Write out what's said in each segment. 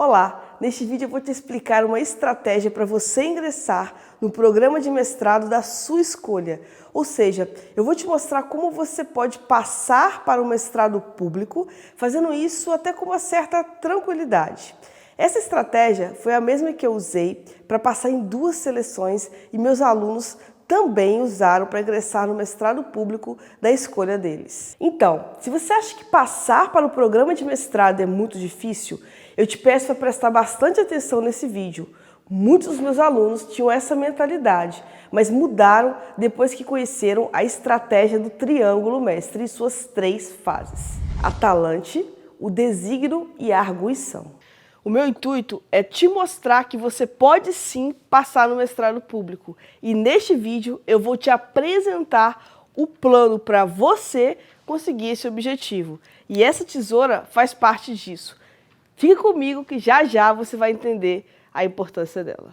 Olá, neste vídeo eu vou te explicar uma estratégia para você ingressar no programa de mestrado da sua escolha. Ou seja, eu vou te mostrar como você pode passar para o mestrado público, fazendo isso até com uma certa tranquilidade. Essa estratégia foi a mesma que eu usei para passar em 2 seleções e meus alunos também usaram para ingressar no mestrado público da escolha deles. Então, se você acha que passar para o programa de mestrado é muito difícil, eu te peço para prestar bastante atenção nesse vídeo. Muitos dos meus alunos tinham essa mentalidade, mas mudaram depois que conheceram a estratégia do triângulo mestre e suas 3 fases: a talante, o desígnio e a arguição. O meu intuito é te mostrar que você pode sim passar no mestrado público. E neste vídeo eu vou te apresentar o plano para você conseguir esse objetivo. E essa tesoura faz parte disso. Fica comigo que já já você vai entender a importância dela.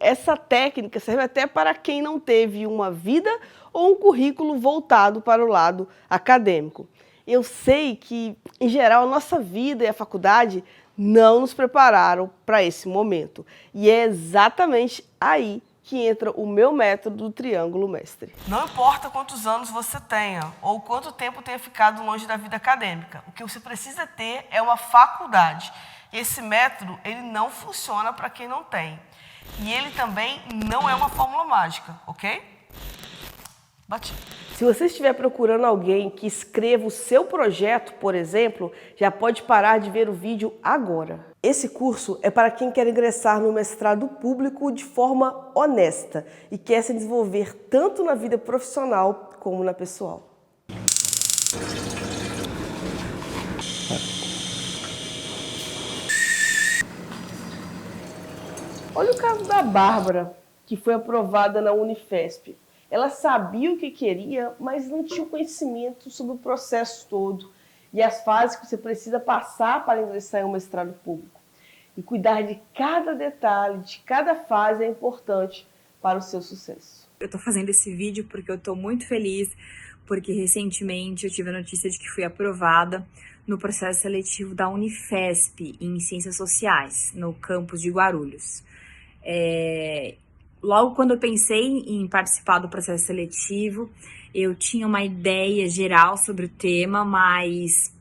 Essa técnica serve até para quem não teve uma vida ou um currículo voltado para o lado acadêmico. Eu sei que, em geral, a nossa vida e a faculdade não nos prepararam para esse momento. E é exatamente aí que entra o meu método do triângulo mestre. Não importa quantos anos você tenha ou quanto tempo tenha ficado longe da vida acadêmica, o que você precisa ter é uma faculdade. Esse método ele não funciona para quem não tem. E ele também não é uma fórmula mágica, ok? Bati. Se você estiver procurando alguém que escreva o seu projeto, por exemplo, já pode parar de ver o vídeo agora. Esse curso é para quem quer ingressar no mestrado público de forma honesta e quer se desenvolver tanto na vida profissional como na pessoal. Olha o caso da Bárbara, que foi aprovada na Unifesp. Ela sabia o que queria, mas não tinha conhecimento sobre o processo todo e as fases que você precisa passar para ingressar em um mestrado público. E cuidar de cada detalhe, de cada fase é importante para o seu sucesso. Eu estou fazendo esse vídeo porque eu estou muito feliz, porque recentemente eu tive a notícia de que fui aprovada no processo seletivo da Unifesp em Ciências Sociais, no campus de Guarulhos. Logo quando eu pensei em participar do processo seletivo, eu tinha uma ideia geral sobre o tema, mas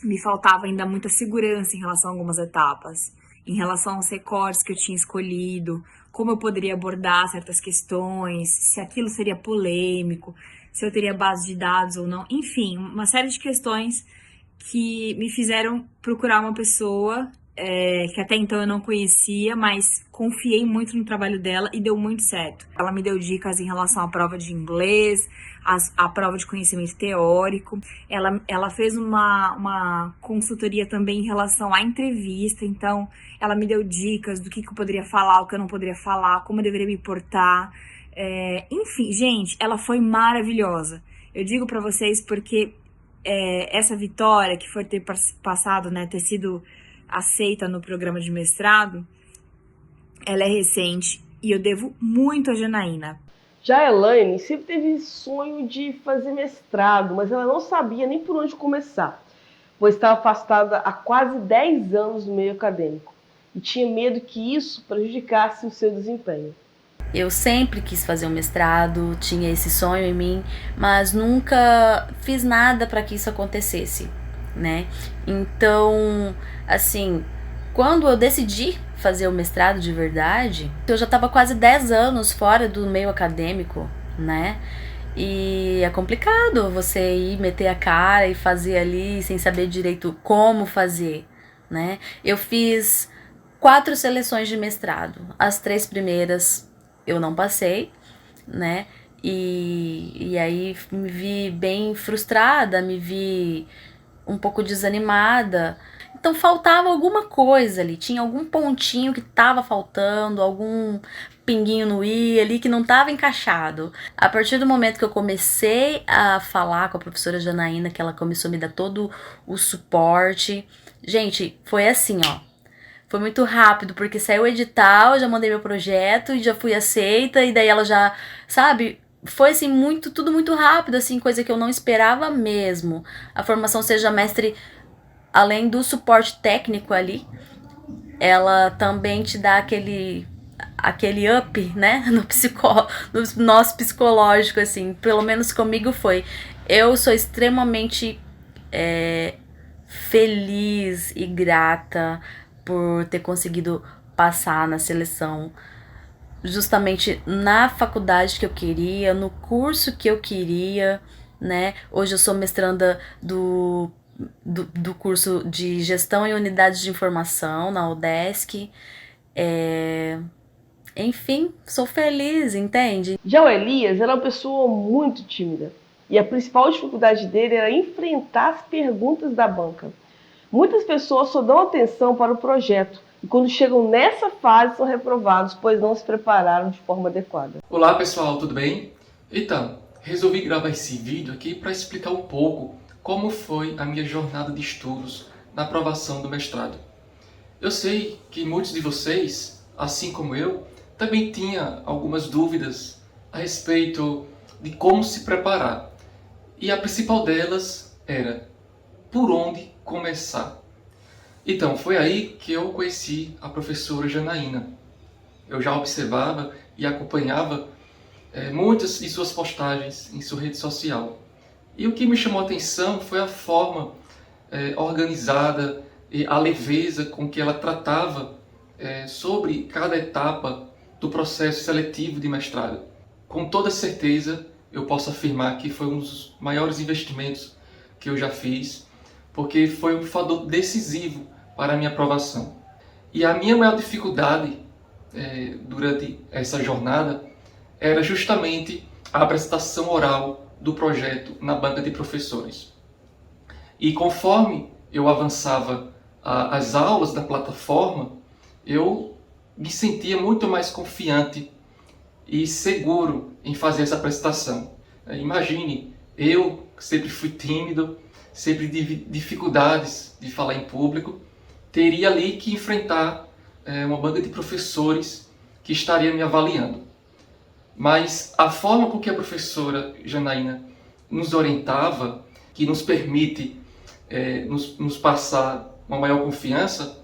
me faltava ainda muita segurança em relação a algumas etapas, em relação aos recortes que eu tinha escolhido, como eu poderia abordar certas questões, se aquilo seria polêmico, se eu teria base de dados ou não, enfim, uma série de questões que me fizeram procurar uma pessoa que até então eu não conhecia, mas confiei muito no trabalho dela e deu muito certo. Ela me deu dicas em relação à prova de inglês, à prova de conhecimento teórico. Ela fez uma consultoria também em relação à entrevista, então ela me deu dicas do que eu poderia falar, o que eu não poderia falar, como eu deveria me portar. Enfim, gente, ela foi maravilhosa. Eu digo pra vocês porque essa vitória que foi ter passado, né, ter sido aceita no programa de mestrado, ela é recente e eu devo muito a Janaína. Já a Elaine sempre teve sonho de fazer mestrado, mas ela não sabia nem por onde começar, pois estava afastada há quase 10 anos do meio acadêmico e tinha medo que isso prejudicasse o seu desempenho. Eu sempre quis fazer um mestrado, tinha esse sonho em mim, mas nunca fiz nada para que isso acontecesse, né? Então, assim, quando eu decidi fazer o mestrado de verdade, eu já estava quase 10 anos fora do meio acadêmico, né? E é complicado você ir meter a cara e fazer ali sem saber direito como fazer, né? Eu fiz 4 seleções de mestrado. As 3 primeiras eu não passei, né? E aí me vi bem frustrada, me vi um pouco desanimada. Então faltava alguma coisa ali, tinha algum pontinho que estava faltando, algum pinguinho no i ali que não estava encaixado. A partir do momento que eu comecei a falar com a professora Janaína, que ela começou a me dar todo o suporte, gente, foi assim, ó. Foi muito rápido, porque saiu o edital, eu já mandei meu projeto e já fui aceita, e daí ela já, sabe, foi assim, tudo muito rápido, assim, coisa que eu não esperava mesmo. A formação Seja Mestre além do suporte técnico ali, ela também te dá aquele up, né, no nosso psicológico, assim, pelo menos comigo foi. Eu sou extremamente feliz e grata por ter conseguido passar na seleção, justamente na faculdade que eu queria, no curso que eu queria, né? Hoje eu sou mestranda do curso de Gestão em Unidades de Informação na UDESC. Enfim, sou feliz, entende? Já o Elias era uma pessoa muito tímida e a principal dificuldade dele era enfrentar as perguntas da banca. Muitas pessoas só dão atenção para o projeto e quando chegam nessa fase são reprovados, pois não se prepararam de forma adequada. Olá pessoal, tudo bem? Então, resolvi gravar esse vídeo aqui para explicar um pouco como foi a minha jornada de estudos na aprovação do mestrado. Eu sei que muitos de vocês, assim como eu, também tinha algumas dúvidas a respeito de como se preparar. E a principal delas era por onde começar. Então, foi aí que eu conheci a professora Janaína. Eu já observava e acompanhava muitas de suas postagens em sua rede social. E o que me chamou a atenção foi a forma organizada e a leveza com que ela tratava sobre cada etapa do processo seletivo de mestrado. Com toda certeza, eu posso afirmar que foi um dos maiores investimentos que eu já fiz, porque foi um fator decisivo para a minha aprovação. E a minha maior dificuldade durante essa jornada era justamente a apresentação oral do projeto na banca de professores. E conforme eu avançava as aulas da plataforma, eu me sentia muito mais confiante e seguro em fazer essa apresentação. Imagine, eu que sempre fui tímido, sempre tive dificuldades de falar em público, teria ali que enfrentar uma banca de professores que estaria me avaliando. Mas a forma com que a professora Janaína nos orientava, que nos permite nos passar uma maior confiança,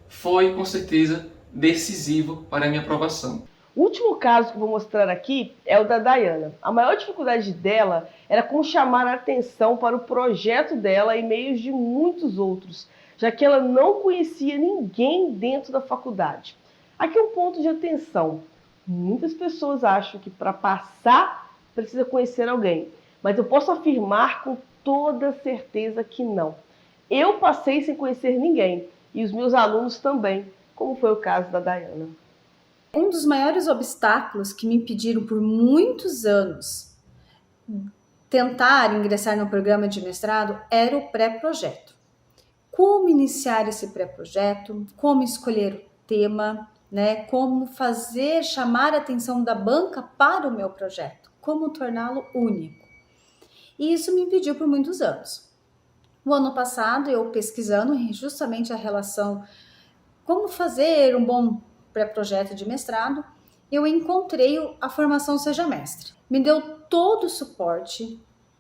foi com certeza decisivo para a minha aprovação. O último caso que eu vou mostrar aqui é o da Dayana. A maior dificuldade dela era como chamar a atenção para o projeto dela em meio de muitos outros, já que ela não conhecia ninguém dentro da faculdade. Aqui é um ponto de atenção. Muitas pessoas acham que para passar precisa conhecer alguém, mas eu posso afirmar com toda certeza que não. Eu passei sem conhecer ninguém e os meus alunos também, como foi o caso da Dayana. Um dos maiores obstáculos que me impediram por muitos anos tentar ingressar no programa de mestrado era o pré-projeto. Como iniciar esse pré-projeto, como escolher o tema, né? Como fazer chamar a atenção da banca para o meu projeto, como torná-lo único. E isso me impediu por muitos anos. O ano passado, eu pesquisando justamente a relação, como fazer um bom pré-projeto de mestrado, eu encontrei a formação Seja Mestre. Me deu todo o suporte,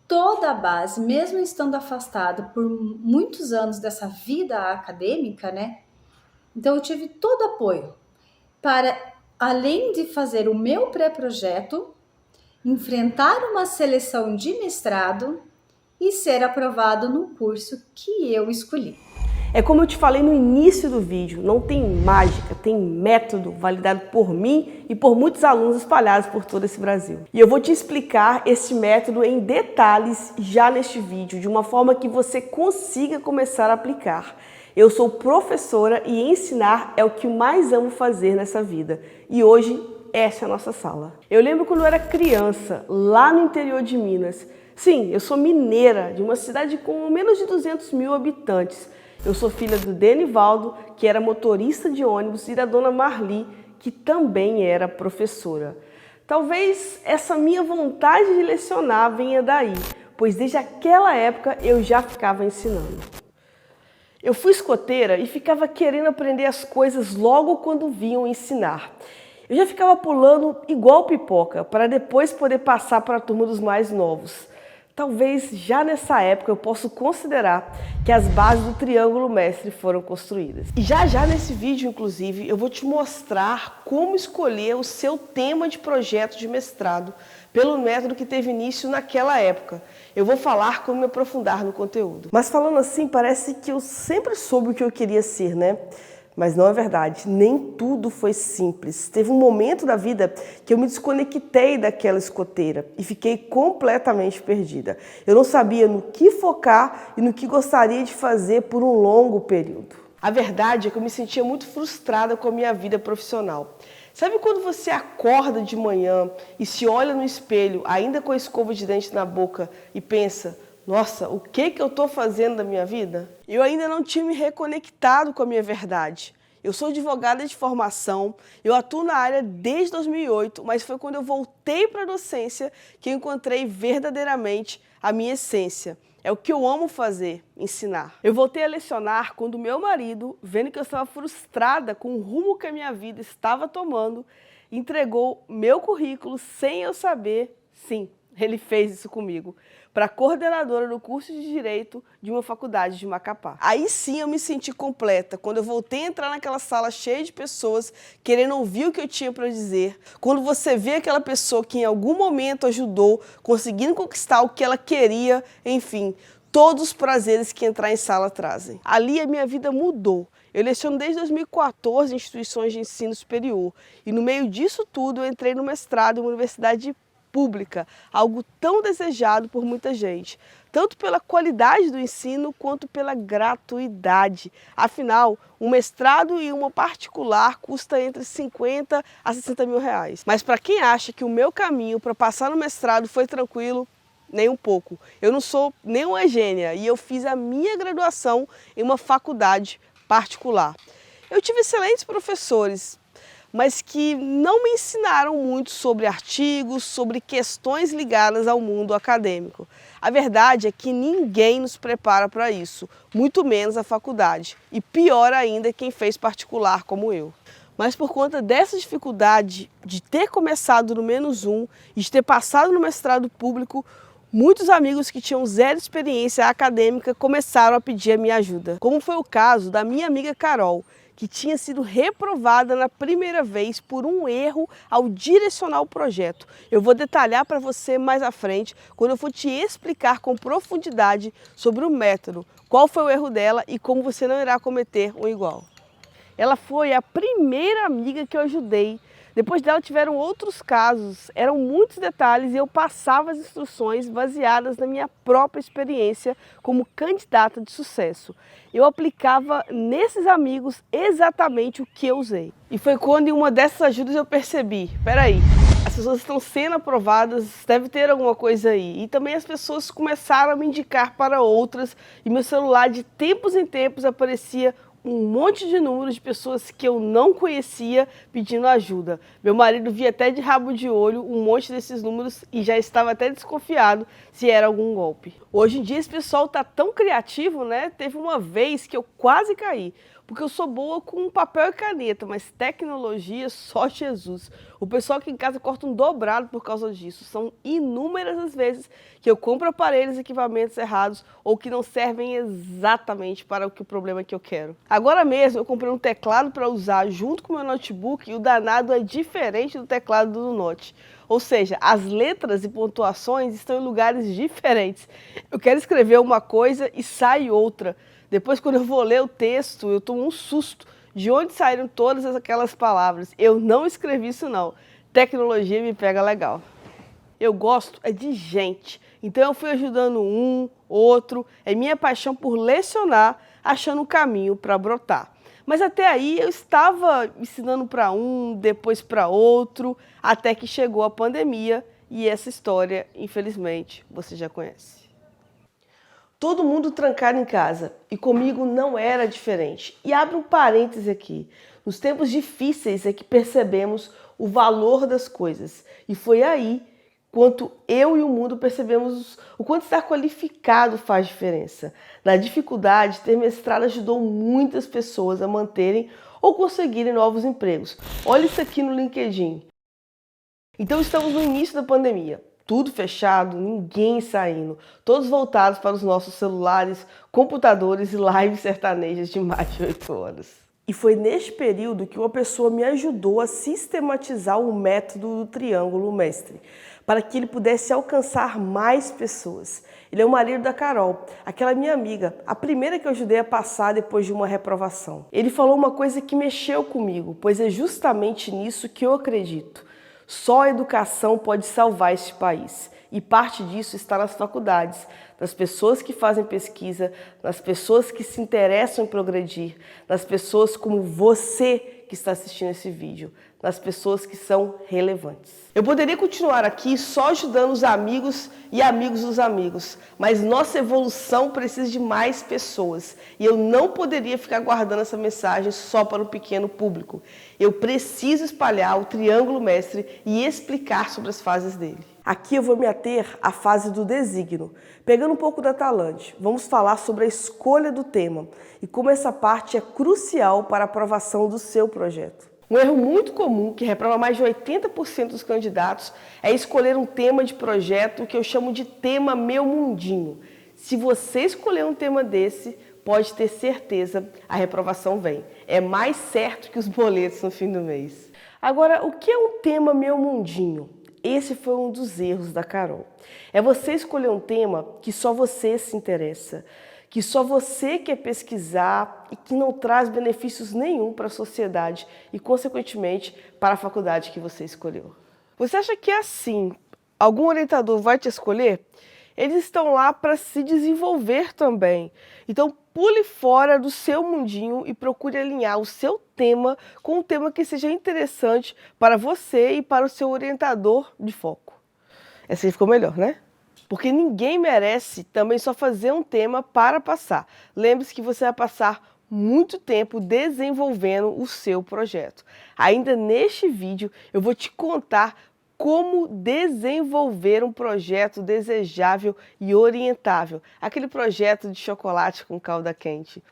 toda a base, mesmo estando afastada por muitos anos dessa vida acadêmica, né? Então eu tive todo apoio para, além de fazer o meu pré-projeto, enfrentar uma seleção de mestrado e ser aprovado no curso que eu escolhi. É como eu te falei no início do vídeo, não tem mágica, tem método validado por mim e por muitos alunos espalhados por todo esse Brasil. E eu vou te explicar esse método em detalhes já neste vídeo, de uma forma que você consiga começar a aplicar. Eu sou professora e ensinar é o que mais amo fazer nessa vida. E hoje, essa é a nossa sala. Eu lembro quando eu era criança, lá no interior de Minas. Sim, eu sou mineira, de uma cidade com menos de 200 mil habitantes. Eu sou filha do Denivaldo, que era motorista de ônibus, e da dona Marli, que também era professora. Talvez essa minha vontade de lecionar venha daí, pois desde aquela época eu já ficava ensinando. Eu fui escoteira e ficava querendo aprender as coisas logo quando vinham ensinar. Eu já ficava pulando igual pipoca, para depois poder passar para a turma dos mais novos. Talvez já nessa época eu possa considerar que as bases do triângulo mestre foram construídas. E já nesse vídeo, inclusive, eu vou te mostrar como escolher o seu tema de projeto de mestrado pelo método que teve início naquela época. Eu vou falar como me aprofundar no conteúdo. Mas falando assim, parece que eu sempre soube o que eu queria ser, né? Mas não é verdade, nem tudo foi simples. Teve um momento da vida que eu me desconectei daquela escoteira e fiquei completamente perdida. Eu não sabia no que focar e no que gostaria de fazer por um longo período. A verdade é que eu me sentia muito frustrada com a minha vida profissional. Sabe quando você acorda de manhã e se olha no espelho, ainda com a escova de dente na boca, e pensa: nossa, o que eu estou fazendo da minha vida? Eu ainda não tinha me reconectado com a minha verdade. Eu sou advogada de formação, eu atuo na área desde 2008, mas foi quando eu voltei para a docência que eu encontrei verdadeiramente a minha essência. É o que eu amo fazer, ensinar. Eu voltei a lecionar quando meu marido, vendo que eu estava frustrada com o rumo que a minha vida estava tomando, entregou meu currículo sem eu saber. Sim, ele fez isso comigo, para coordenadora do curso de Direito de uma faculdade de Macapá. Aí sim eu me senti completa, quando eu voltei a entrar naquela sala cheia de pessoas querendo ouvir o que eu tinha para dizer. Quando você vê aquela pessoa que em algum momento ajudou, conseguindo conquistar o que ela queria, enfim, todos os prazeres que entrar em sala trazem. Ali a minha vida mudou. Eu leciono desde 2014 em instituições de ensino superior e no meio disso tudo eu entrei no mestrado em uma universidade pública, algo tão desejado por muita gente, tanto pela qualidade do ensino quanto pela gratuidade. Afinal, um mestrado e uma particular custa entre 50 a 60 mil reais. Mas para quem acha que o meu caminho para passar no mestrado foi tranquilo, nem um pouco. Eu não sou nenhuma gênia e eu fiz a minha graduação em uma faculdade particular. Eu tive excelentes professores, mas que não me ensinaram muito sobre artigos, sobre questões ligadas ao mundo acadêmico. A verdade é que ninguém nos prepara para isso, muito menos a faculdade, e pior ainda quem fez particular como eu. Mas por conta dessa dificuldade de ter começado no -1 e de ter passado no mestrado público, muitos amigos que tinham zero experiência acadêmica começaram a pedir a minha ajuda, como foi o caso da minha amiga Carol, que tinha sido reprovada na primeira vez por um erro ao direcionar o projeto. Eu vou detalhar para você mais à frente, quando eu for te explicar com profundidade sobre o método, qual foi o erro dela e como você não irá cometer um igual. Ela foi a primeira amiga que eu ajudei. Depois dela tiveram outros casos, eram muitos detalhes e eu passava as instruções baseadas na minha própria experiência como candidata de sucesso. Eu aplicava nesses amigos exatamente o que eu usei. E foi quando em uma dessas ajudas eu percebi, peraí, as pessoas estão sendo aprovadas, deve ter alguma coisa aí. E também as pessoas começaram a me indicar para outras e meu celular de tempos em tempos aparecia um monte de números de pessoas que eu não conhecia pedindo ajuda. Meu marido via até de rabo de olho um monte desses números e já estava até desconfiado se era algum golpe. Hoje em dia esse pessoal tá tão criativo, né? Teve uma vez que eu quase caí, porque eu sou boa com papel e caneta, mas tecnologia só Jesus. O pessoal aqui em casa corta um dobrado por causa disso. São inúmeras as vezes que eu compro aparelhos e equipamentos errados ou que não servem exatamente para o problema que eu quero. Agora mesmo eu comprei um teclado para usar junto com o meu notebook e o danado é diferente do teclado do Note. Ou seja, as letras e pontuações estão em lugares diferentes. Eu quero escrever uma coisa e sai outra. Depois, quando eu vou ler o texto, eu tomo um susto. De onde saíram todas aquelas palavras? Eu não escrevi isso não. Tecnologia me pega legal. Eu gosto é de gente. Então eu fui ajudando um, outro. É minha paixão por lecionar, achando um caminho para brotar. Mas até aí eu estava ensinando para um, depois para outro, até que chegou a pandemia e essa história, infelizmente, você já conhece. Todo mundo trancado em casa e comigo não era diferente. E abro um parêntese aqui. Nos tempos difíceis é que percebemos o valor das coisas. E foi aí, quando eu e o mundo percebemos o quanto estar qualificado faz diferença. Na dificuldade, ter mestrado ajudou muitas pessoas a manterem ou conseguirem novos empregos. Olha isso aqui no LinkedIn. Então estamos no início da pandemia. tudo fechado, ninguém saindo, todos voltados para os nossos celulares, computadores e lives sertanejas de mais de 8 horas. E foi neste período que uma pessoa me ajudou a sistematizar o método do Triângulo Mestre, para que ele pudesse alcançar mais pessoas. Ele é o marido da Carol, aquela minha amiga, a primeira que eu ajudei a passar depois de uma reprovação. Ele falou uma coisa que mexeu comigo, pois é justamente nisso que eu acredito. Só a educação pode salvar este país. E parte disso está nas faculdades, nas pessoas que fazem pesquisa, nas pessoas que se interessam em progredir, nas pessoas como você que está assistindo esse vídeo, nas pessoas que são relevantes. Eu poderia continuar aqui só ajudando os amigos e amigos dos amigos, mas nossa evolução precisa de mais pessoas. E eu não poderia ficar guardando essa mensagem só para um pequeno público. Eu preciso espalhar o Triângulo Mestre e explicar sobre as fases dele. Aqui eu vou me ater à fase do desígnio. Pegando um pouco da Talante, vamos falar sobre a escolha do tema e como essa parte é crucial para a aprovação do seu projeto. Um erro muito comum, que reprova mais de 80% dos candidatos, é escolher um tema de projeto que eu chamo de tema meu mundinho. Se você escolher um tema desse, pode ter certeza, a reprovação vem. É mais certo que os boletos no fim do mês. Agora, o que é um tema meu mundinho? Esse foi um dos erros da Carol. É você escolher um tema que só você se interessa, que só você quer pesquisar e que não traz benefícios nenhum para a sociedade e, consequentemente, para a faculdade que você escolheu. Você acha que é assim? Algum orientador vai te escolher? Eles estão lá para se desenvolver também. Então, pule fora do seu mundinho e procure alinhar o seu tema com um tema que seja interessante para você e para o seu orientador de foco. Assim ficou melhor, né? Porque ninguém merece também só fazer um tema para passar. Lembre-se que você vai passar muito tempo desenvolvendo o seu projeto. Ainda neste vídeo eu vou te contar como desenvolver um projeto desejável e orientável. Aquele projeto de chocolate com calda quente.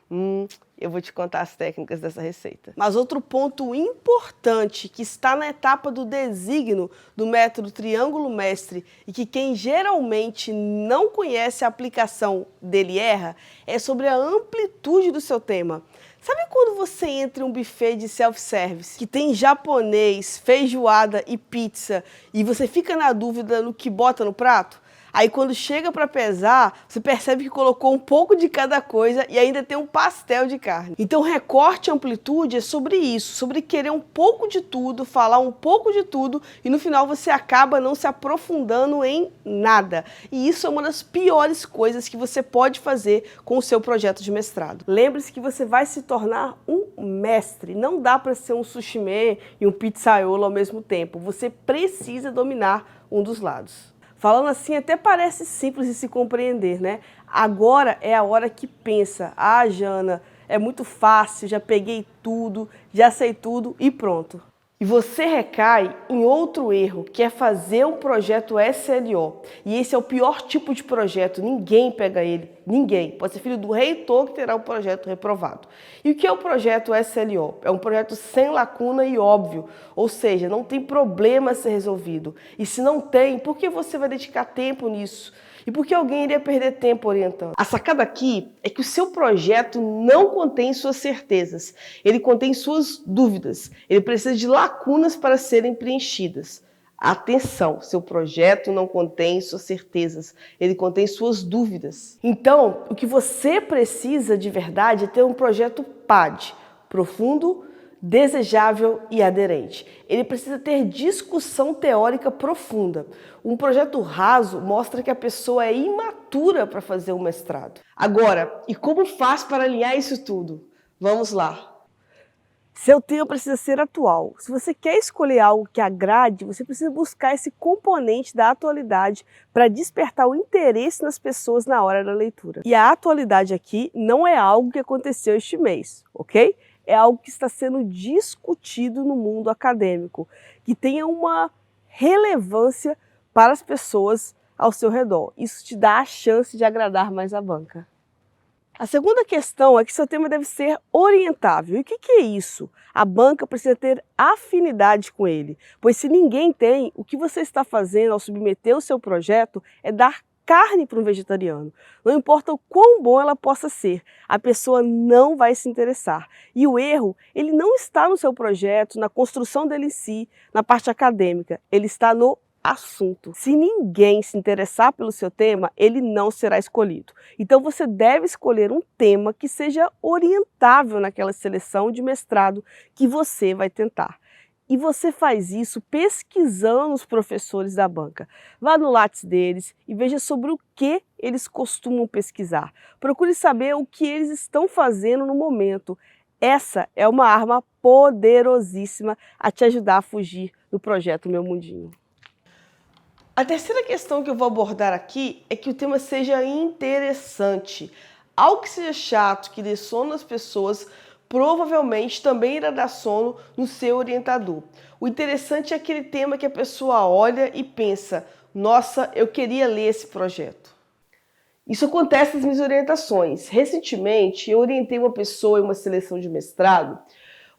Eu vou te contar as técnicas dessa receita. Mas outro ponto importante que está na etapa do desígnio do método Triângulo Mestre e que quem geralmente não conhece a aplicação dele erra, é sobre a amplitude do seu tema. Sabe quando você entra em um buffet de self-service que tem japonês, feijoada e pizza e você fica na dúvida no que bota no prato? Aí quando chega para pesar, você percebe que colocou um pouco de cada coisa e ainda tem um pastel de carne. Então recorte e amplitude é sobre isso, sobre querer um pouco de tudo, falar um pouco de tudo e no final você acaba não se aprofundando em nada. E isso é uma das piores coisas que você pode fazer com o seu projeto de mestrado. Lembre-se que você vai se tornar um mestre. Não dá para ser um sushi e um pizzaiolo ao mesmo tempo. Você precisa dominar um dos lados. Falando assim, até parece simples de se compreender, né? Agora é a hora que pensa, Jana, é muito fácil, já peguei tudo, já sei tudo e pronto. E você recai em outro erro, que é fazer um projeto SLO. E esse é o pior tipo de projeto, ninguém pega ele, ninguém. Pode ser filho do reitor que terá o projeto reprovado. E o que é o projeto SLO? É um projeto sem lacuna e óbvio, ou seja, não tem problema a ser resolvido. E se não tem, por que você vai dedicar tempo nisso? E por que alguém iria perder tempo orientando? A sacada aqui é que o seu projeto não contém suas certezas, ele contém suas dúvidas, ele precisa de lacunas para serem preenchidas. Atenção, seu projeto não contém suas certezas, ele contém suas dúvidas. Então, o que você precisa de verdade é ter um projeto PAD, profundo, desejável e aderente. Ele precisa ter discussão teórica profunda. Um projeto raso mostra que a pessoa é imatura para fazer um mestrado. Agora, e como faz para alinhar isso tudo? Vamos lá. Seu tema precisa ser atual. Se você quer escolher algo que agrade, você precisa buscar esse componente da atualidade para despertar o interesse nas pessoas na hora da leitura. E a atualidade aqui não é algo que aconteceu este mês, ok? É algo que está sendo discutido no mundo acadêmico, que tenha uma relevância para as pessoas ao seu redor. Isso te dá a chance de agradar mais a banca. A segunda questão é que seu tema deve ser orientável. E o que é isso? A banca precisa ter afinidade com ele, pois se ninguém tem, o que você está fazendo ao submeter o seu projeto é dar carne para um vegetariano. Não importa o quão bom ela possa ser, a pessoa não vai se interessar. E o erro, ele não está no seu projeto, na construção dele em si, na parte acadêmica, ele está no assunto. Se ninguém se interessar pelo seu tema, ele não será escolhido. Então você deve escolher um tema que seja orientável naquela seleção de mestrado que você vai tentar. E você faz isso pesquisando os professores da banca. Vá no Lattes deles e veja sobre o que eles costumam pesquisar. Procure saber o que eles estão fazendo no momento. Essa é uma arma poderosíssima a te ajudar a fugir do projeto Meu Mundinho. A terceira questão que eu vou abordar aqui é que o tema seja interessante. Algo que seja chato, que dê sono às pessoas, provavelmente também irá dar sono no seu orientador. O interessante é aquele tema que a pessoa olha e pensa, nossa, eu queria ler esse projeto. Isso acontece nas minhas orientações. Recentemente, eu orientei uma pessoa em uma seleção de mestrado,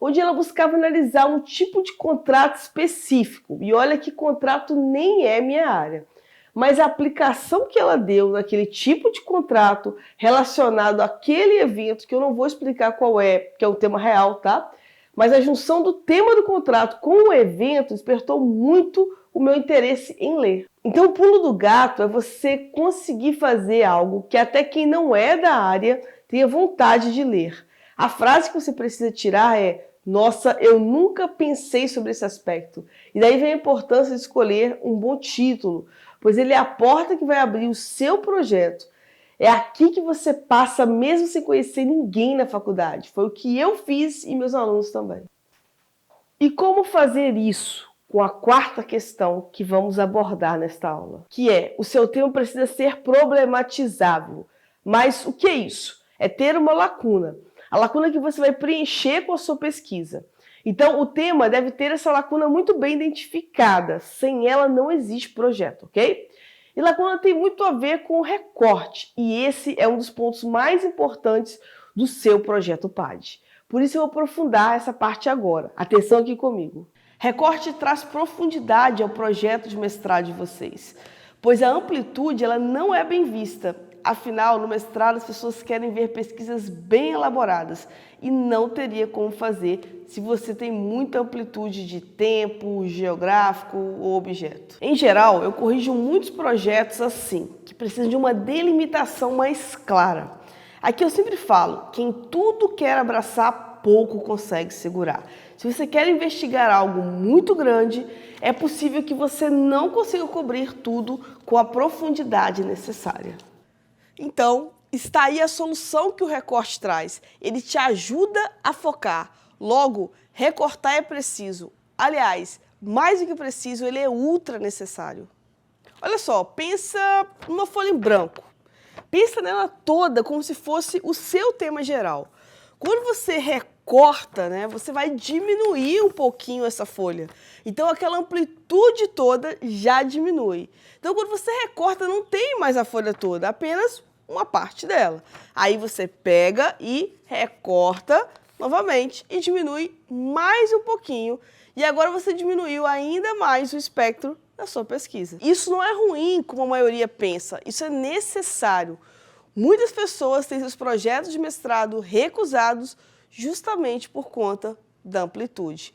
onde ela buscava analisar um tipo de contrato específico. E olha que contrato nem é minha área. Mas a aplicação que ela deu naquele tipo de contrato relacionado àquele evento, que eu não vou explicar qual é, que é um tema real, tá? Mas a junção do tema do contrato com o evento despertou muito o meu interesse em ler. Então o pulo do gato é você conseguir fazer algo que até quem não é da área tenha vontade de ler. A frase que você precisa tirar é: nossa, eu nunca pensei sobre esse aspecto. E daí vem a importância de escolher um bom título, pois ele é a porta que vai abrir o seu projeto. É aqui que você passa mesmo sem conhecer ninguém na faculdade. Foi o que eu fiz e meus alunos também. E como fazer isso? Com a quarta questão que vamos abordar nesta aula, que é: o seu tema precisa ser problematizável. Mas o que é isso? É ter uma lacuna. A lacuna que você vai preencher com a sua pesquisa. Então, o tema deve ter essa lacuna muito bem identificada. Sem ela, não existe projeto, ok? E lacuna tem muito a ver com o recorte. E esse é um dos pontos mais importantes do seu projeto PAD. Por isso, eu vou aprofundar essa parte agora. Atenção aqui comigo. Recorte traz profundidade ao projeto de mestrado de vocês, pois a amplitude ela não é bem vista. Afinal, no mestrado as pessoas querem ver pesquisas bem elaboradas e não teria como fazer se você tem muita amplitude de tempo, geográfico ou objeto. Em geral, eu corrijo muitos projetos assim, que precisam de uma delimitação mais clara. Aqui eu sempre falo, quem tudo quer abraçar, pouco consegue segurar. Se você quer investigar algo muito grande, é possível que você não consiga cobrir tudo com a profundidade necessária. Então, está aí a solução que o recorte traz. Ele te ajuda a focar. Logo, recortar é preciso. Aliás, mais do que preciso, ele é ultra necessário. Olha só, pensa numa folha em branco. Pensa nela toda como se fosse o seu tema geral. Quando você recorta, você vai diminuir um pouquinho essa folha. Então, aquela amplitude toda já diminui. Então, quando você recorta, não tem mais a folha toda, apenas uma parte dela. Aí você pega e recorta novamente e diminui mais um pouquinho. E agora você diminuiu ainda mais o espectro da sua pesquisa. Isso não é ruim, como a maioria pensa. Isso é necessário. Muitas pessoas têm seus projetos de mestrado recusados justamente por conta da amplitude.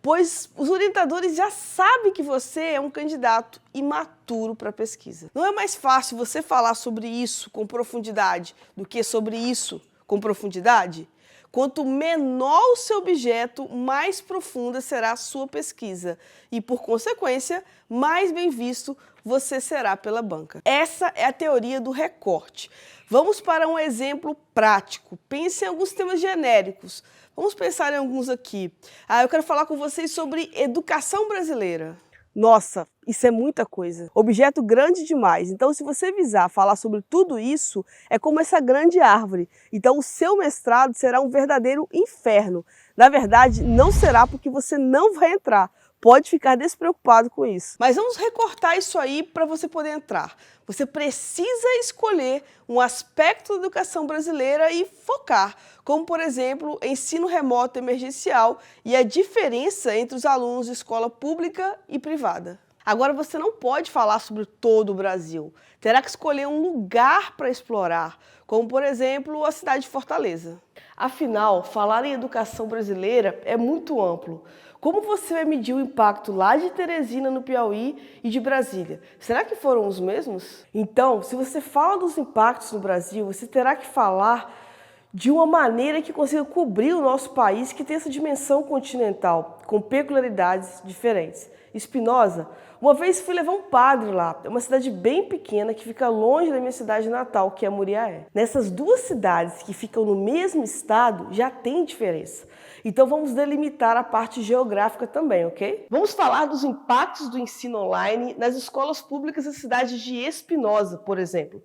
Pois os orientadores já sabem que você é um candidato imaturo para a pesquisa. Não é mais fácil você falar sobre isso com profundidade do que sobre isso com profundidade? Quanto menor o seu objeto, mais profunda será a sua pesquisa e, por consequência, mais bem visto você será pela banca. Essa é a teoria do recorte. Vamos para um exemplo prático. Pense em alguns temas genéricos. Vamos pensar em alguns aqui. Eu quero falar com vocês sobre educação brasileira. Nossa, isso é muita coisa. Objeto grande demais. Então, se você visar falar sobre tudo isso, é como essa grande árvore. Então, o seu mestrado será um verdadeiro inferno. Na verdade, não será porque você não vai entrar, Pode ficar despreocupado com isso. Mas vamos recortar isso aí para você poder entrar. Você precisa escolher um aspecto da educação brasileira e focar, como, por exemplo, ensino remoto emergencial e a diferença entre os alunos de escola pública e privada. Agora, você não pode falar sobre todo o Brasil. Terá que escolher um lugar para explorar, como, por exemplo, a cidade de Fortaleza. Afinal, falar em educação brasileira é muito amplo. Como você vai medir o impacto lá de Teresina, no Piauí, e de Brasília? Será que foram os mesmos? Então, se você fala dos impactos no Brasil, você terá que falar de uma maneira que consiga cobrir o nosso país, que tem essa dimensão continental, com peculiaridades diferentes. Espinosa, uma vez fui levar um padre lá, é uma cidade bem pequena que fica longe da minha cidade natal, que é Muriaé. Nessas duas cidades que ficam no mesmo estado, já tem diferença. Então vamos delimitar a parte geográfica também, ok? Vamos falar dos impactos do ensino online nas escolas públicas da cidade de Espinosa, por exemplo.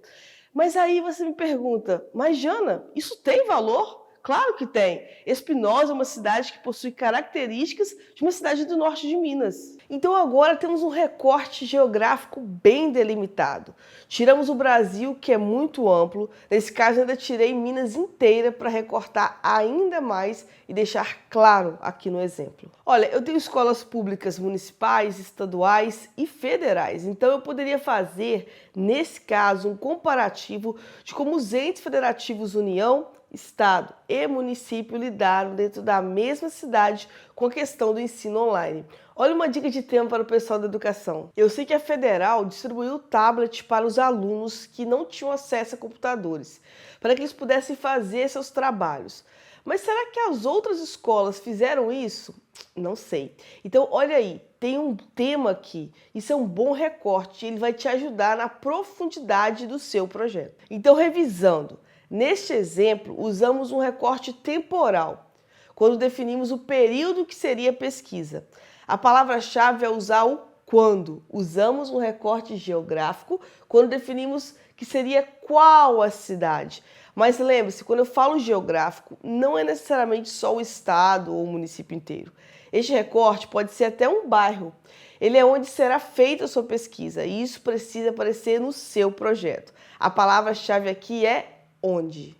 Mas aí você me pergunta, mas Jana, isso tem valor? Claro que tem. Espinosa é uma cidade que possui características de uma cidade do norte de Minas. Então agora temos um recorte geográfico bem delimitado. Tiramos o Brasil, que é muito amplo. Nesse caso, ainda tirei Minas inteira para recortar ainda mais e deixar claro aqui no exemplo. Olha, eu tenho escolas públicas municipais, estaduais e federais. Então eu poderia fazer, nesse caso, um comparativo de como os entes federativos União, Estado e município lidaram dentro da mesma cidade com a questão do ensino online. Olha uma dica de tema para o pessoal da educação. Eu sei que a Federal distribuiu tablet para os alunos que não tinham acesso a computadores, para que eles pudessem fazer seus trabalhos. Mas será que as outras escolas fizeram isso? Não sei. Então, olha aí, tem um tema aqui. Isso é um bom recorte e ele vai te ajudar na profundidade do seu projeto. Então, revisando. Neste exemplo, usamos um recorte temporal, quando definimos o período que seria a pesquisa. A palavra-chave é usar o quando. Usamos um recorte geográfico, quando definimos que seria qual a cidade. Mas lembre-se, quando eu falo geográfico, não é necessariamente só o estado ou o município inteiro. Este recorte pode ser até um bairro. Ele é onde será feita a sua pesquisa e isso precisa aparecer no seu projeto. A palavra-chave aqui é onde.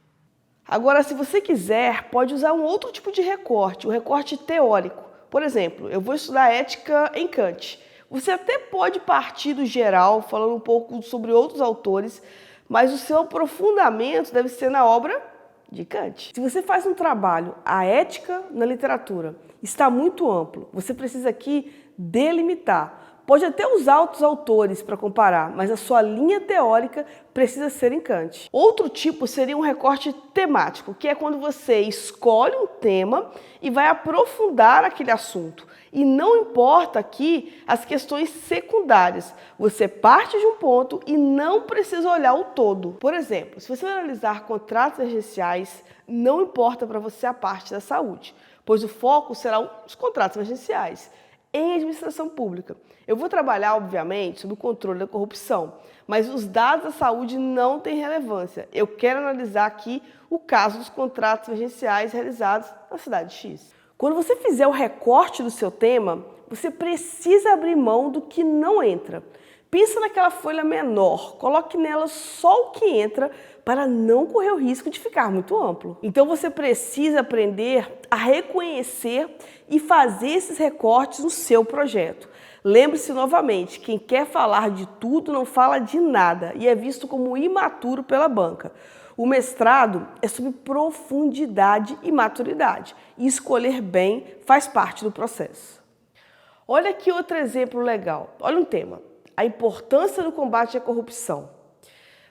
Agora, se você quiser, pode usar um outro tipo de recorte, o recorte teórico. Por exemplo, eu vou estudar ética em Kant. Você até pode partir do geral, falando um pouco sobre outros autores, mas o seu aprofundamento deve ser na obra de Kant. Se você faz um trabalho, a ética na literatura está muito amplo, você precisa aqui delimitar. Pode até usar outros autores para comparar, mas a sua linha teórica precisa ser em Kant. Outro tipo seria um recorte temático, que é quando você escolhe um tema e vai aprofundar aquele assunto. E não importa aqui as questões secundárias. Você parte de um ponto e não precisa olhar o todo. Por exemplo, se você analisar contratos emergenciais, não importa para você a parte da saúde, pois o foco será os contratos emergenciais. Em administração pública, eu vou trabalhar, obviamente, sobre o controle da corrupção, mas os dados da saúde não têm relevância. Eu quero analisar aqui o caso dos contratos emergenciais realizados na cidade X. Quando você fizer o recorte do seu tema, você precisa abrir mão do que não entra. Pensa naquela folha menor, coloque nela só o que entra para não correr o risco de ficar muito amplo. Então você precisa aprender a reconhecer e fazer esses recortes no seu projeto. Lembre-se novamente, quem quer falar de tudo não fala de nada e é visto como imaturo pela banca. O mestrado é sobre profundidade e maturidade e escolher bem faz parte do processo. Olha aqui outro exemplo legal. Olha um tema. A importância do combate à corrupção.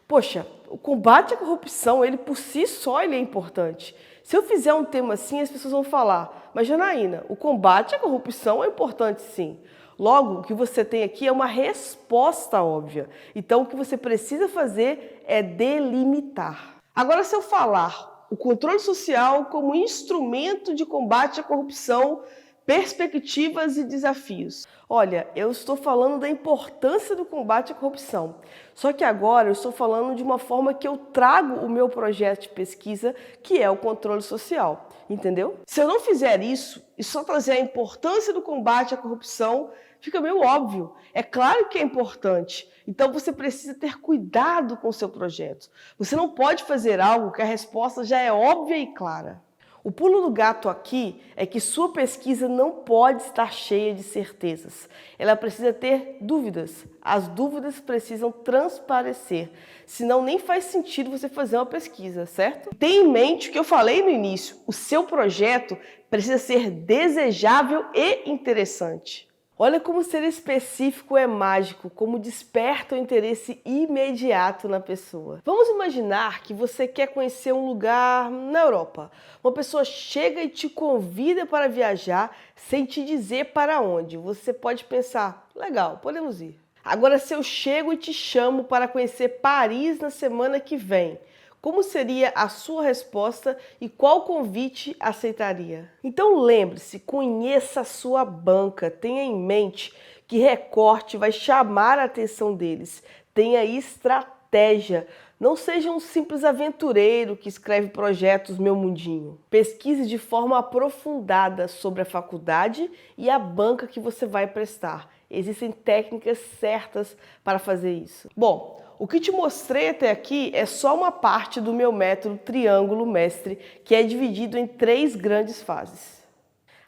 Poxa, o combate à corrupção, ele por si só ele é importante. Se eu fizer um tema assim, as pessoas vão falar, mas Janaína, o combate à corrupção é importante sim. Logo, o que você tem aqui é uma resposta óbvia. Então, o que você precisa fazer é delimitar. Agora, se eu falar o controle social como instrumento de combate à corrupção, perspectivas e desafios. Olha, eu estou falando da importância do combate à corrupção. Só que agora eu estou falando de uma forma que eu trago o meu projeto de pesquisa, que é o controle social. entendeu? Se eu não fizer isso e só trazer a importância do combate à corrupção, fica meio óbvio. É claro que é importante. Então você precisa ter cuidado com o seu projeto. Você não pode fazer algo que a resposta já é óbvia e clara. O pulo do gato aqui é que sua pesquisa não pode estar cheia de certezas. Ela precisa ter dúvidas. As dúvidas precisam transparecer. Senão nem faz sentido você fazer uma pesquisa, certo? Tenha em mente o que eu falei no início. O seu projeto precisa ser desejável e interessante. Olha como ser específico é mágico, como desperta o interesse imediato na pessoa. Vamos imaginar que você quer conhecer um lugar na Europa. Uma pessoa chega e te convida para viajar sem te dizer para onde. Você pode pensar, legal, podemos ir. Agora, se eu chego e te chamo para conhecer Paris na semana que vem, como seria a sua resposta e qual convite aceitaria? Então lembre-se, conheça a sua banca, tenha em mente que recorte vai chamar a atenção deles, tenha estratégia, não seja um simples aventureiro que escreve projetos meu mundinho. Pesquise de forma aprofundada sobre a faculdade e a banca que você vai prestar. Existem técnicas certas para fazer isso. Bom, o que te mostrei até aqui é só uma parte do meu método Triângulo Mestre, que é dividido em 3 grandes fases.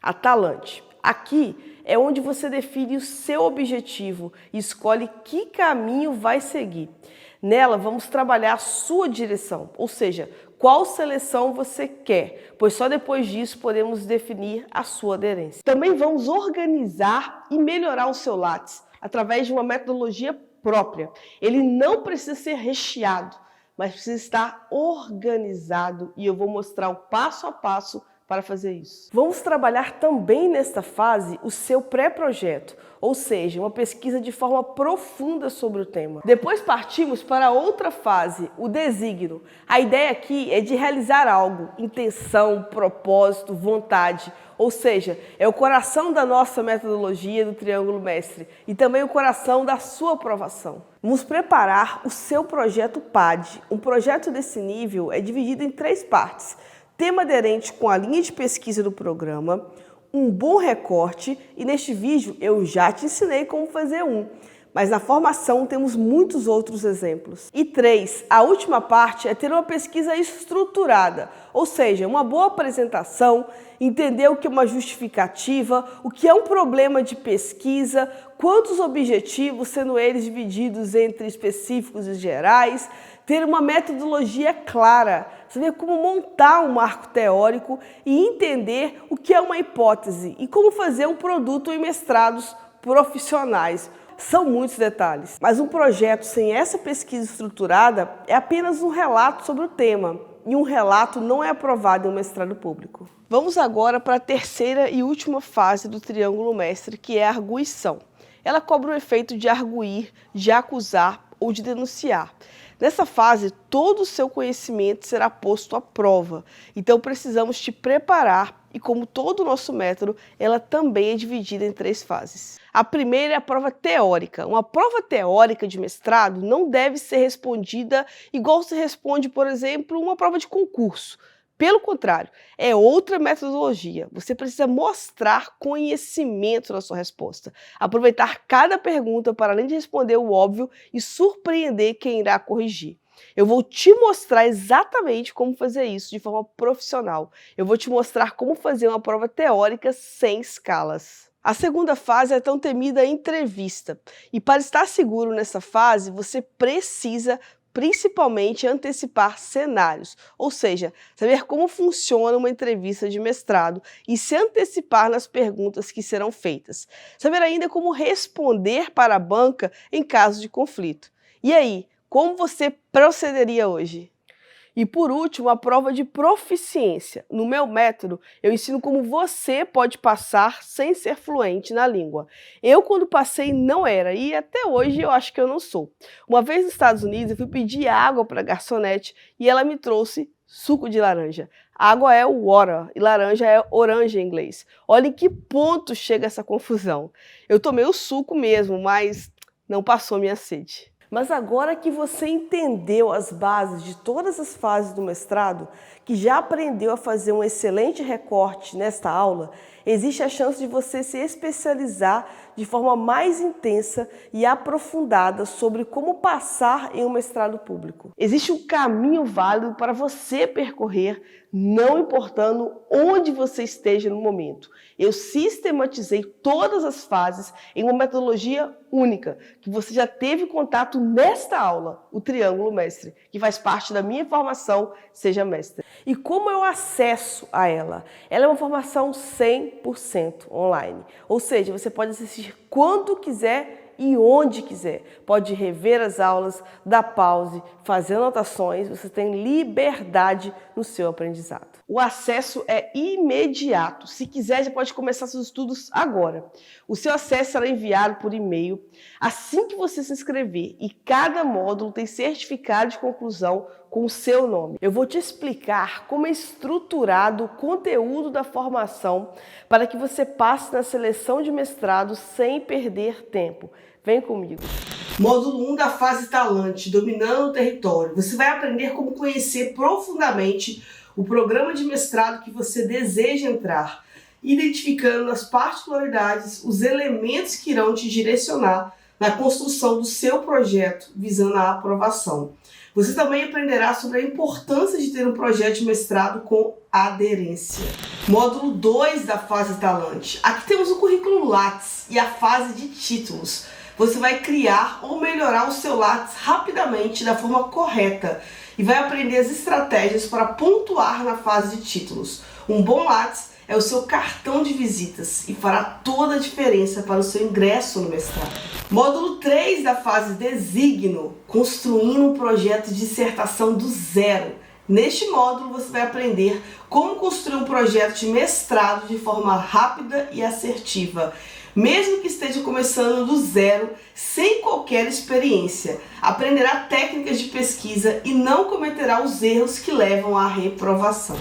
A Talante. Aqui é onde você define o seu objetivo e escolhe que caminho vai seguir. Nela, vamos trabalhar a sua direção, ou seja, qual seleção você quer, pois só depois disso podemos definir a sua aderência. Também vamos organizar e melhorar o seu Lattes através de uma metodologia própria. Ele não precisa ser recheado, mas precisa estar organizado e eu vou mostrar o passo a passo para fazer isso. Vamos trabalhar também nesta fase o seu pré-projeto, ou seja, uma pesquisa de forma profunda sobre o tema. Depois partimos para outra fase, o desígnio. A ideia aqui é de realizar algo, intenção, propósito, vontade, ou seja, é o coração da nossa metodologia do Triângulo Mestre e também o coração da sua aprovação. Vamos preparar o seu projeto PAD. Um projeto desse nível é dividido em 3 partes. Tema aderente com a linha de pesquisa do programa, um bom recorte e neste vídeo eu já te ensinei como fazer um, mas na formação temos muitos outros exemplos. E 3, a última parte é ter uma pesquisa estruturada, ou seja, uma boa apresentação, entender o que é uma justificativa, o que é um problema de pesquisa, quantos objetivos, sendo eles divididos entre específicos e gerais, ter uma metodologia clara, saber como montar um marco teórico e entender o que é uma hipótese e como fazer um produto em mestrados profissionais. São muitos detalhes, mas um projeto sem essa pesquisa estruturada é apenas um relato sobre o tema, e um relato não é aprovado em um mestrado público. Vamos agora para a terceira e última fase do Triângulo Mestre, que é a arguição. Ela cobra o efeito de arguir, de acusar ou de denunciar. Nessa fase, todo o seu conhecimento será posto à prova, então precisamos te preparar e, como todo o nosso método, ela também é dividida em 3 fases. A primeira é a prova teórica. Uma prova teórica de mestrado não deve ser respondida igual se responde, por exemplo, uma prova de concurso. Pelo contrário, é outra metodologia. Você precisa mostrar conhecimento na sua resposta, aproveitar cada pergunta para, além de responder o óbvio, e surpreender quem irá corrigir. Eu vou te mostrar exatamente como fazer isso de forma profissional. Eu vou te mostrar como fazer uma prova teórica sem escalas. A segunda fase é a tão temida entrevista. E para estar seguro nessa fase, você precisa principalmente antecipar cenários, ou seja, saber como funciona uma entrevista de mestrado e se antecipar nas perguntas que serão feitas. Saber ainda como responder para a banca em caso de conflito. E aí, como você procederia hoje? E por último, a prova de proficiência. No meu método, eu ensino como você pode passar sem ser fluente na língua. Eu, quando passei, não era, e até hoje eu acho que eu não sou. Uma vez nos Estados Unidos, eu fui pedir água para a garçonete e ela me trouxe suco de laranja. Água é water e laranja é orange em inglês. Olha em que ponto chega essa confusão. Eu tomei o suco mesmo, mas não passou minha sede. Mas agora que você entendeu as bases de todas as fases do mestrado, que já aprendeu a fazer um excelente recorte nesta aula, existe a chance de você se especializar de forma mais intensa e aprofundada sobre como passar em um mestrado público. Existe um caminho válido para você percorrer, não importando onde você esteja no momento. Eu sistematizei todas as fases em uma metodologia única, que você já teve contato nesta aula, o Triângulo Mestre, que faz parte da minha formação Seja Mestre. E como eu acesso a ela? Ela é uma formação 100% online, ou seja, você pode assistir quando quiser e onde quiser. Pode rever as aulas, dar pause, fazer anotações, você tem liberdade no seu aprendizado. O acesso é imediato. Se quiser, já pode começar seus estudos agora. O seu acesso será enviado por e-mail assim que você se inscrever e cada módulo tem certificado de conclusão com o seu nome. Eu vou te explicar como é estruturado o conteúdo da formação para que você passe na seleção de mestrado sem perder tempo. Vem comigo. Módulo 1 da fase Talante, dominando o território. Você vai aprender como conhecer profundamente o programa de mestrado que você deseja entrar, identificando as particularidades, os elementos que irão te direcionar na construção do seu projeto, visando a aprovação. Você também aprenderá sobre a importância de ter um projeto de mestrado com aderência. Módulo 2 da fase Talante. Aqui temos o currículo Lattes e a fase de títulos. Você vai criar ou melhorar o seu Lattes rapidamente, da forma correta, e vai aprender as estratégias para pontuar na fase de títulos. Um bom Lattes é o seu cartão de visitas e fará toda a diferença para o seu ingresso no mestrado. Módulo 3 da fase Designo, construindo um projeto de dissertação do zero. Neste módulo você vai aprender como construir um projeto de mestrado de forma rápida e assertiva, mesmo que esteja começando do zero, sem qualquer experiência. Aprenderá técnicas de pesquisa e não cometerá os erros que levam à reprovação.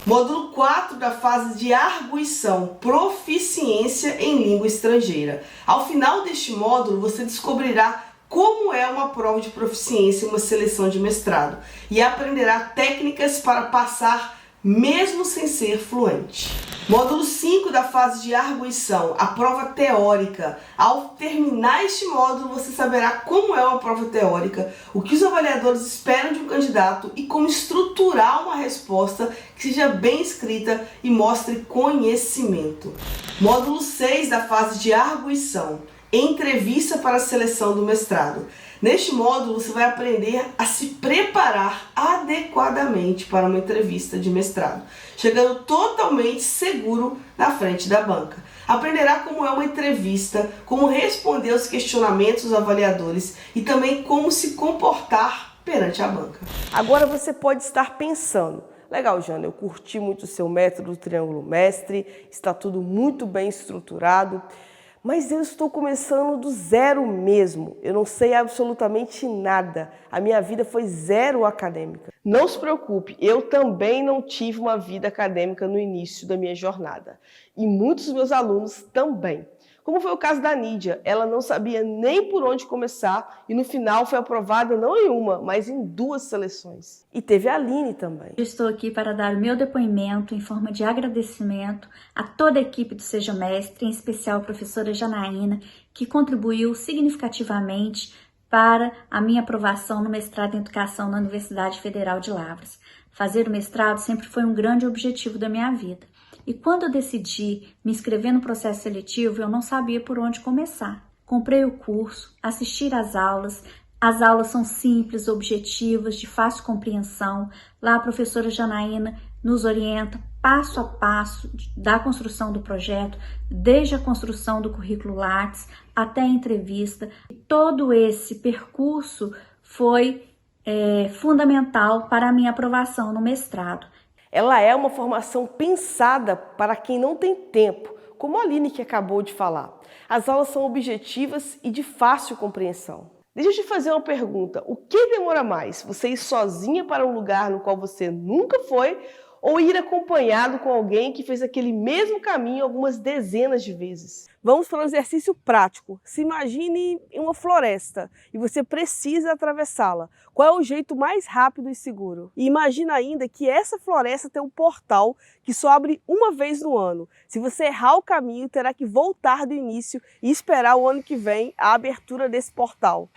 Módulo 4 da fase de arguição, proficiência em língua estrangeira. Ao final deste módulo, você descobrirá como é uma prova de proficiência em uma seleção de mestrado e aprenderá técnicas para passar mesmo sem ser fluente. Módulo 5 da fase de arguição, a prova teórica. Ao terminar este módulo, você saberá como é uma prova teórica, o que os avaliadores esperam de um candidato e como estruturar uma resposta que seja bem escrita e mostre conhecimento. Módulo 6 da fase de arguição, entrevista para a seleção do mestrado. Neste módulo, você vai aprender a se preparar adequadamente para uma entrevista de mestrado, chegando totalmente seguro na frente da banca. Aprenderá como é uma entrevista, como responder aos questionamentos dos avaliadores e também como se comportar perante a banca. Agora você pode estar pensando: legal, Jana, eu curti muito o seu método do Triângulo Mestre, está tudo muito bem estruturado, mas eu estou começando do zero mesmo. Eu não sei absolutamente nada. A minha vida foi zero acadêmica. Não se preocupe, eu também não tive uma vida acadêmica no início da minha jornada. E muitos dos meus alunos também. Como foi o caso da Nídia, ela não sabia nem por onde começar e no final foi aprovada não em uma, mas em 2 seleções. E teve a Aline também. Eu estou aqui para dar o meu depoimento em forma de agradecimento a toda a equipe do Seja Mestre, em especial a professora Janaína, que contribuiu significativamente para a minha aprovação no mestrado em Educação na Universidade Federal de Lavras. Fazer o mestrado sempre foi um grande objetivo da minha vida. E quando eu decidi me inscrever no processo seletivo, eu não sabia por onde começar. Comprei o curso, assisti às aulas. As aulas são simples, objetivas, de fácil compreensão. Lá a professora Janaína nos orienta passo a passo da construção do projeto, desde a construção do currículo Lattes até a entrevista. Todo esse percurso foi fundamental para a minha aprovação no mestrado. Ela é uma formação pensada para quem não tem tempo, como a Aline que acabou de falar. As aulas são objetivas e de fácil compreensão. Deixa eu te fazer uma pergunta. O que demora mais? Você ir sozinha para um lugar no qual você nunca foi ou ir acompanhado com alguém que fez aquele mesmo caminho algumas dezenas de vezes. Vamos para um exercício prático. Se imagine em uma floresta e você precisa atravessá-la. Qual é o jeito mais rápido e seguro? E imagina ainda que essa floresta tem um portal que só abre uma vez no ano. Se você errar o caminho, terá que voltar do início e esperar o ano que vem a abertura desse portal.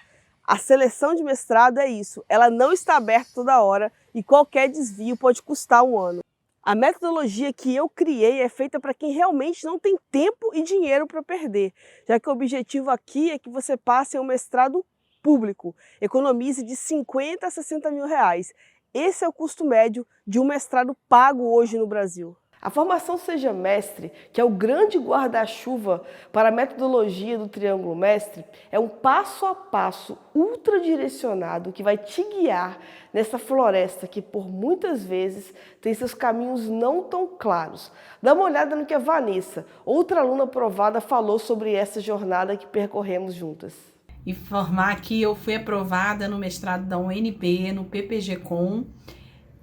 A seleção de mestrado é isso, ela não está aberta toda hora e qualquer desvio pode custar um ano. A metodologia que eu criei é feita para quem realmente não tem tempo e dinheiro para perder, já que o objetivo aqui é que você passe em um mestrado público, economize de 50 a 60 mil reais. Esse é o custo médio de um mestrado pago hoje no Brasil. A formação Seja Mestre, que é o grande guarda-chuva para a metodologia do Triângulo Mestre, é um passo a passo ultra direcionado que vai te guiar nessa floresta que por muitas vezes tem seus caminhos não tão claros. Dá uma olhada no que a Vanessa, outra aluna aprovada, falou sobre essa jornada que percorremos juntas. Informar que eu fui aprovada no mestrado da UNB, no PPG-Com.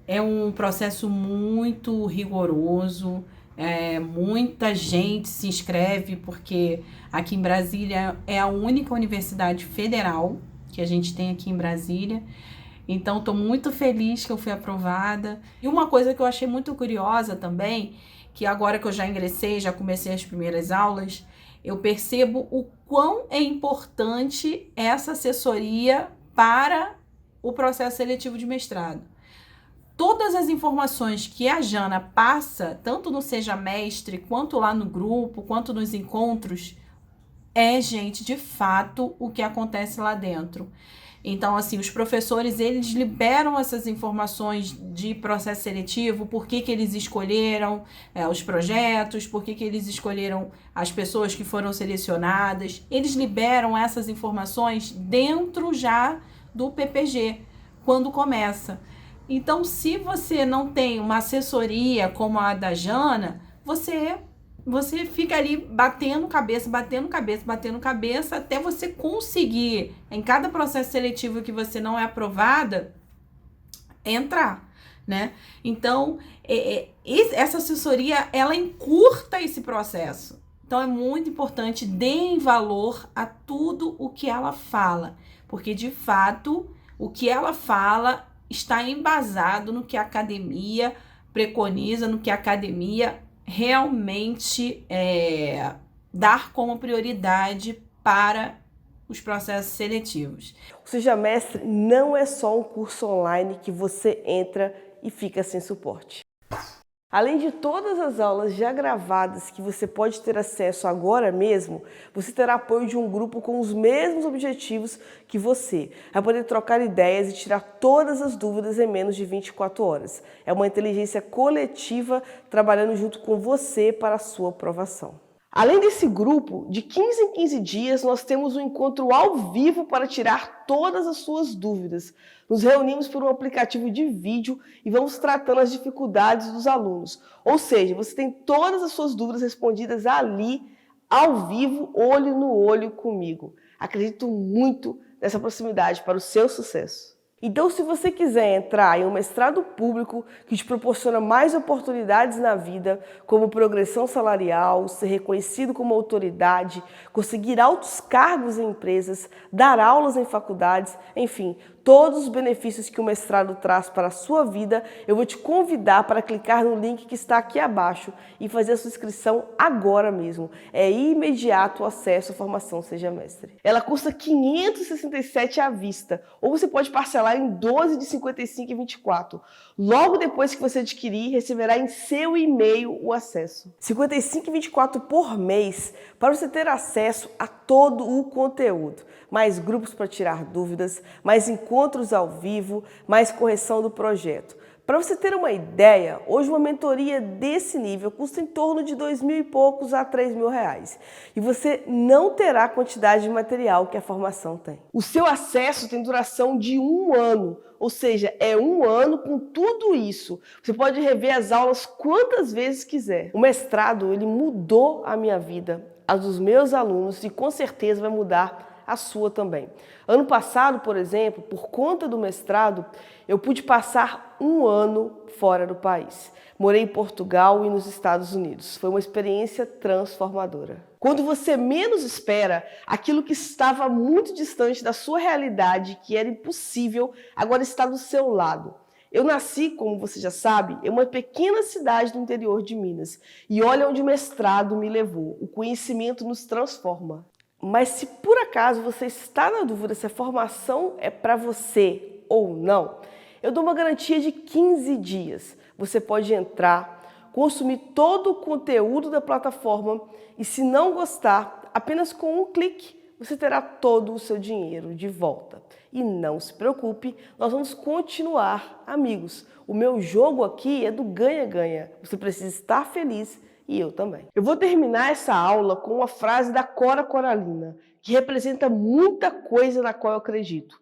É um processo muito rigoroso, muita gente se inscreve, porque aqui em Brasília é a única universidade federal que a gente tem aqui em Brasília. Então, estou muito feliz que eu fui aprovada. E uma coisa que eu achei muito curiosa também, que agora que eu já ingressei, já comecei as primeiras aulas, eu percebo o quão é importante essa assessoria para o processo seletivo de mestrado. Todas as informações que a Jana passa, tanto no Seja Mestre, quanto lá no grupo, quanto nos encontros, gente, de fato, o que acontece lá dentro. Então, assim, os professores, eles liberam essas informações de processo seletivo, por que eles escolheram os projetos, por que eles escolheram as pessoas que foram selecionadas. Eles liberam essas informações dentro já do PPG, quando começa. Então, se você não tem uma assessoria como a da Jana, você fica ali batendo cabeça, até você conseguir, em cada processo seletivo que você não é aprovada, entrar, né? Então, essa assessoria, ela encurta esse processo. Então, é muito importante, deem valor a tudo o que ela fala, porque, de fato, o que ela fala está embasado no que a academia preconiza, no que a academia realmente dar como prioridade para os processos seletivos. O Seja Mestre não é só um curso online que você entra e fica sem suporte. Além de todas as aulas já gravadas que você pode ter acesso agora mesmo, você terá apoio de um grupo com os mesmos objetivos que você. Vai poder trocar ideias e tirar todas as dúvidas em menos de 24 horas. É uma inteligência coletiva trabalhando junto com você para a sua aprovação. Além desse grupo, de 15 em 15 dias, nós temos um encontro ao vivo para tirar todas as suas dúvidas. Nos reunimos por um aplicativo de vídeo e vamos tratando as dificuldades dos alunos. Ou seja, você tem todas as suas dúvidas respondidas ali, ao vivo, olho no olho comigo. Acredito muito nessa proximidade para o seu sucesso. Então, se você quiser entrar em um mestrado público que te proporciona mais oportunidades na vida, como progressão salarial, ser reconhecido como autoridade, conseguir altos cargos em empresas, dar aulas em faculdades, enfim, todos os benefícios que o mestrado traz para a sua vida, eu vou te convidar para clicar no link que está aqui abaixo e fazer a sua inscrição agora mesmo. É imediato o acesso à formação Seja Mestre. Ela custa R$ 567 à vista, ou você pode parcelar em 12 de 55 e 24. Logo depois que você adquirir, receberá em seu e-mail o acesso. 55 e 24 por mês para você ter acesso a todo o conteúdo. Mais grupos para tirar dúvidas, mais encontros ao vivo, mais correção do projeto. Para você ter uma ideia, hoje uma mentoria desse nível custa em torno de R$2.000 e poucos a R$3.000. E você não terá a quantidade de material que a formação tem. O seu acesso tem duração de 1 ano, ou seja, é 1 ano com tudo isso. Você pode rever as aulas quantas vezes quiser. O mestrado, ele mudou a minha vida, a dos meus alunos, e com certeza vai mudar a sua também. Ano passado, por exemplo, por conta do mestrado, eu pude passar 1 ano fora do país. Morei em Portugal e nos Estados Unidos. Foi uma experiência transformadora. Quando você menos espera, aquilo que estava muito distante da sua realidade, que era impossível, agora está do seu lado. Eu nasci, como você já sabe, em uma pequena cidade do interior de Minas. E olha onde o mestrado me levou. O conhecimento nos transforma. Mas se por acaso você está na dúvida se a formação é para você ou não, eu dou uma garantia de 15 dias. Você pode entrar, consumir todo o conteúdo da plataforma e, se não gostar, apenas com um clique, você terá todo o seu dinheiro de volta. E não se preocupe, nós vamos continuar amigos. O meu jogo aqui é do ganha-ganha. Você precisa estar feliz e eu também. Eu vou terminar essa aula com uma frase da Cora Coralina, que representa muita coisa na qual eu acredito.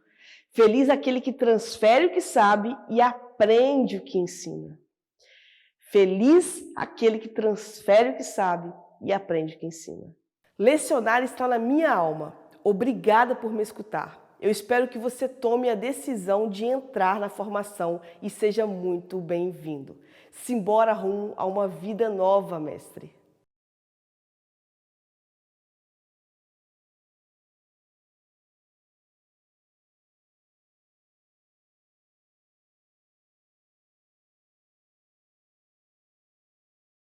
Feliz aquele que transfere o que sabe e aprende o que ensina. Feliz aquele que transfere o que sabe e aprende o que ensina. Lecionar está na minha alma. Obrigada por me escutar. Eu espero que você tome a decisão de entrar na formação e seja muito bem-vindo. Simbora rumo a uma vida nova, mestre.